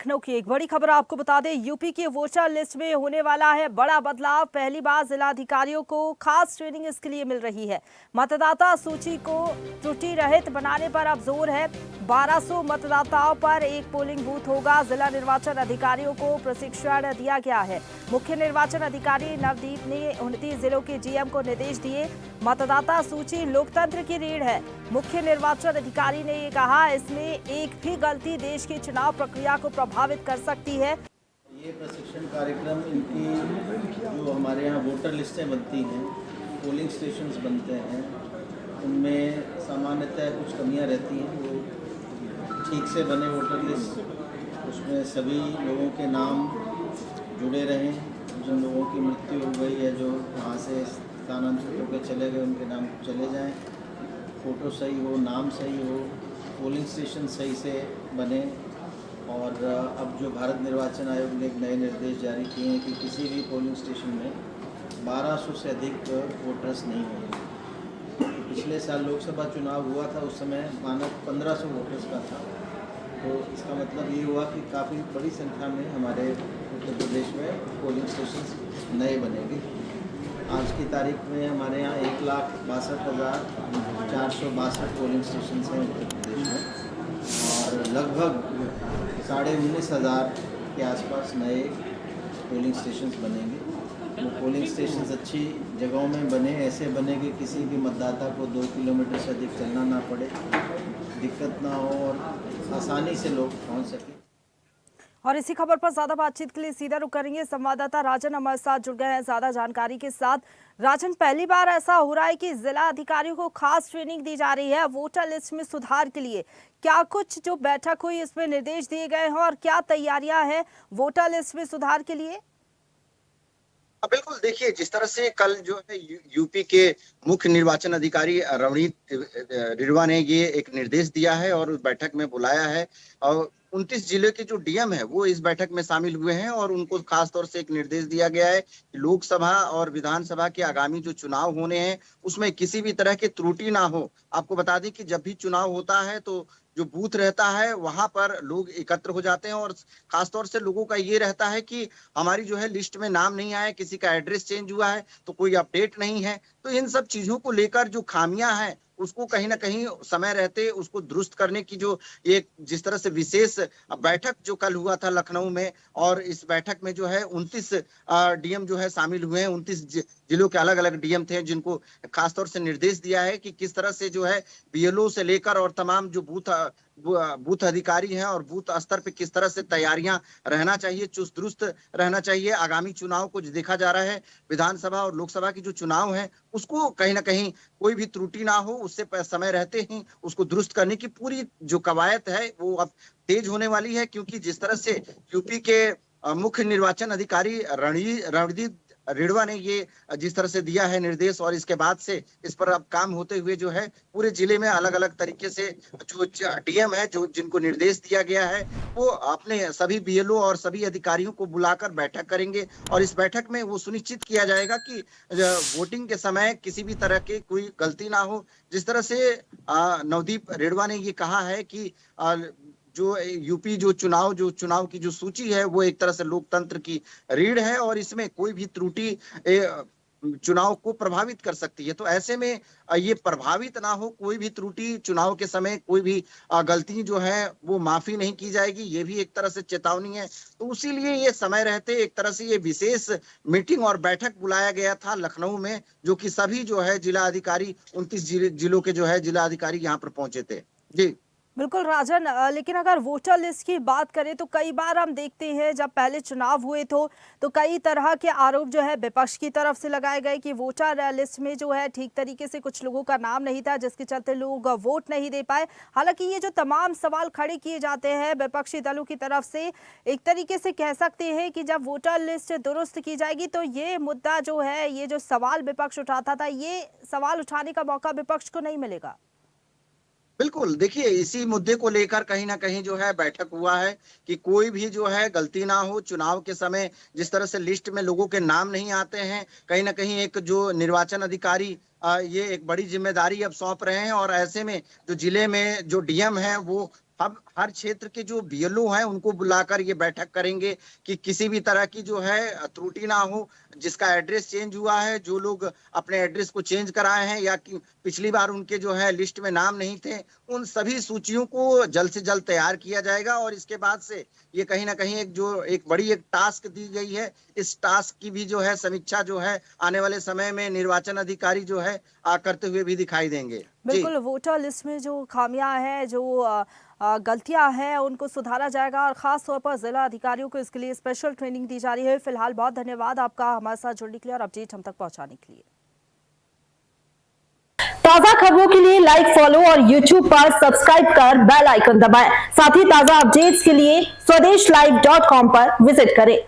लखनऊ की एक बड़ी खबर आपको बता दें, यूपी की वोटर लिस्ट में होने वाला है बड़ा बदलाव। पहली बार जिला अधिकारियों को खास ट्रेनिंग इसके लिए मिल रही है। मतदाता सूची को त्रुटि रहित बनाने पर अब जोर है। 1200 मतदाताओं पर एक पोलिंग बूथ होगा। जिला निर्वाचन अधिकारियों को प्रशिक्षण दिया गया है। मुख्य निर्वाचन अधिकारी नवदीप ने 29 जिलों के जीएम को निर्देश दिए। मतदाता सूची लोकतंत्र की रीढ़ है। मुख्य निर्वाचन अधिकारी ने ये कहा, इसमें एक भी गलती देश की चुनाव प्रक्रिया को प्रभावित कर सकती है। ये प्रशिक्षण कार्यक्रम इनकी जो हमारे यहाँ वोटर लिस्टें बनती हैं, पोलिंग स्टेशंस बनते हैं, उनमें सामान्यतः कुछ कमियां रहती हैं। वो ठीक से बने वोटर लिस्ट, उसमें सभी लोगों के नाम जुड़े रहें। जिन लोगों की मृत्यु हो गई है, जो वहाँ से स्थानांतरित होकर चले गए, उनके नाम चले जाएं। फ़ोटो सही हो, नाम सही हो, पोलिंग स्टेशन सही से बने। और अब जो भारत निर्वाचन आयोग ने एक नए निर्देश जारी किए हैं कि किसी भी पोलिंग स्टेशन में 1200 से अधिक वोटर्स नहीं होंगे। पिछले साल लोकसभा चुनाव हुआ था, उस समय मानक 1500 वोटर्स का था। तो इसका मतलब ये हुआ कि काफ़ी बड़ी संख्या में हमारे उत्तर प्रदेश में पोलिंग स्टेशन नए बनेंगे। आज की तारीख में हमारे यहाँ 1,62,462 पोलिंग स्टेशन हैं उत्तर प्रदेश में, और लगभग 19,500 के आसपास नए पोलिंग स्टेशंस बनेंगे। वो पोलिंग स्टेशंस अच्छी जगहों में बने, ऐसे बने कि किसी भी मतदाता को 2 किलोमीटर से अधिक चलना ना पड़े, दिक्कत ना हो और आसानी से लोग पहुंच सकें। और इसी खबर पर ज्यादा बातचीत के लिए सीधा रुख करेंगे। संवाददाता राजन हमारे साथ जुड़ गए हैं ज्यादा जानकारी के साथ। राजन, पहली बार ऐसा हो रहा है कि जिला अधिकारियों को खास ट्रेनिंग दी जा रही है वोटर लिस्ट में सुधार के लिए। क्या कुछ जो बैठक हुई इसमें निर्देश दिए गए हैं और क्या तैयारियां हैं वोटर लिस्ट में सुधार के लिए? बिल्कुल, देखिए जिस तरह से कल जो है यूपी के मुख्य निर्वाचन अधिकारी रवनीत रिड़वा ने ये एक निर्देश दिया है और उस बैठक में बुलाया है, और 29 जिले के जो डीएम है वो इस बैठक में शामिल हुए हैं और उनको खास तौर से एक निर्देश दिया गया है कि लोकसभा और विधानसभा के आगामी जो चुनाव होने हैं उसमें किसी भी तरह की त्रुटि ना हो। आपको बता दें कि जब भी चुनाव होता है तो जो बूथ रहता है वहां पर लोग एकत्र हो जाते हैं, और खासतौर से लोगों का ये रहता है कि हमारी जो है लिस्ट में नाम नहीं आया, किसी का एड्रेस चेंज हुआ है तो कोई अपडेट नहीं है। तो इन सब चीजों को लेकर जो खामियां हैं उसको कहीं ना कहीं समय रहते उसको दुरुस्त करने की जो एक जिस तरह से विशेष बैठक जो कल हुआ था लखनऊ में, और इस बैठक में जो है 29 डीएम जो है शामिल हुए हैं। 29 जिलों के अलग अलग डीएम थे जिनको खासतौर से निर्देश दिया है कि किस तरह से जो है बीएलओ से लेकर और तमाम जो बूथ अधिकारी हैं और बूथ स्तर पे किस तरह से तैयारियां रहना चाहिए, चुस्त दुरुस्त रहना चाहिए। आगामी चुनाव को देखा जा रहा है, विधानसभा और लोकसभा की जो चुनाव है उसको कहीं ना कहीं कोई भी त्रुटि ना हो, उससे समय रहते ही उसको दुरुस्त करने की पूरी जो कवायद है वो अब तेज होने वाली है। क्योंकि जिस तरह से यूपी के मुख्य निर्वाचन अधिकारी रणदीप रिड़वा ने ये जिस तरह से दिया है निर्देश, और इसके बाद से इस पर अब काम होते हुए जो है पूरे जिले में अलग अलग तरीके से जो डीएम है जो जिनको निर्देश दिया गया है वो अपने सभी बीएलओ और सभी अधिकारियों को बुलाकर बैठक करेंगे, और इस बैठक में वो सुनिश्चित किया जाएगा कि वोटिंग के समय किसी भी तरह की कोई गलती ना हो। जिस तरह से नवदीप रिड़वा ने ये कहा है कि जो यूपी जो चुनाव की जो सूची है वो एक तरह से लोकतंत्र की रीढ़ है, और इसमें कोई भी त्रुटि चुनाव को प्रभावित कर सकती है। तो ऐसे में ये प्रभावित ना हो, कोई भी त्रुटि चुनाव के समय कोई भी गलती जो है वो माफी नहीं की जाएगी, ये भी एक तरह से चेतावनी है। तो उसीलिए ये समय रहते एक तरह से ये विशेष मीटिंग और बैठक बुलाया गया था लखनऊ में, जो कि सभी जो है जिला अधिकारी 29 जिलों के जो है जिला अधिकारी यहाँ पर पहुंचे थे। जी बिल्कुल राजन, लेकिन अगर वोटर लिस्ट की बात करें तो कई बार हम देखते हैं जब पहले चुनाव हुए तो कई तरह के आरोप जो है विपक्ष की तरफ से लगाए गए कि वोटर लिस्ट में जो है ठीक तरीके से कुछ लोगों का नाम नहीं था, जिसके चलते लोग वोट नहीं दे पाए। हालांकि ये जो तमाम सवाल खड़े किए जाते हैं विपक्षी दलों की तरफ से, एक तरीके से कह सकते हैं कि जब वोटर लिस्ट दुरुस्त की जाएगी तो ये मुद्दा जो है, ये जो सवाल विपक्ष उठाता था, ये सवाल उठाने का मौका विपक्ष को नहीं मिलेगा। बिल्कुल, देखिए इसी मुद्दे को लेकर कहीं ना कहीं जो है बैठक हुआ है कि कोई भी जो है गलती ना हो। चुनाव के समय जिस तरह से लिस्ट में लोगों के नाम नहीं आते हैं, कहीं ना कहीं एक जो निर्वाचन अधिकारी ये एक बड़ी जिम्मेदारी अब सौंप रहे हैं, और ऐसे में जो जिले में जो डीएम है वो हर क्षेत्र के जो बीएलओ हैं उनको बुलाकर ये बैठक करेंगे कि किसी भी तरह की जो है त्रुटि ना हो। जिसका एड्रेस चेंज हुआ है, जो लोग अपने एड्रेस को चेंज कराए हैं या कि पिछली बार उनके जो है लिस्ट में नाम नहीं थे, उन सभी सूचियों को जल्द से जल्द तैयार किया जाएगा। और इसके बाद से ये कहीं ना कहीं एक बड़ी टास्क दी गई है। इस टास्क की भी जो है समीक्षा जो है आने वाले समय में निर्वाचन अधिकारी जो है करते हुए भी दिखाई देंगे। बिल्कुल, वोटर लिस्ट में जो खामियां हैं, जो गलतियां हैं, उनको सुधारा जाएगा और खास तौर पर जिला अधिकारियों को इसके लिए स्पेशल ट्रेनिंग दी जा रही है। फिलहाल बहुत धन्यवाद आपका हमारे साथ जुड़ने के लिए और अपडेट हम तक पहुंचाने के लिए। ताजा खबरों के लिए लाइक, फॉलो और YouTube पर सब्सक्राइब कर बेल आइकन दबाएं। साथ ही ताजा अपडेट्स के लिए स्वदेशलाइव.com पर विजिट करें।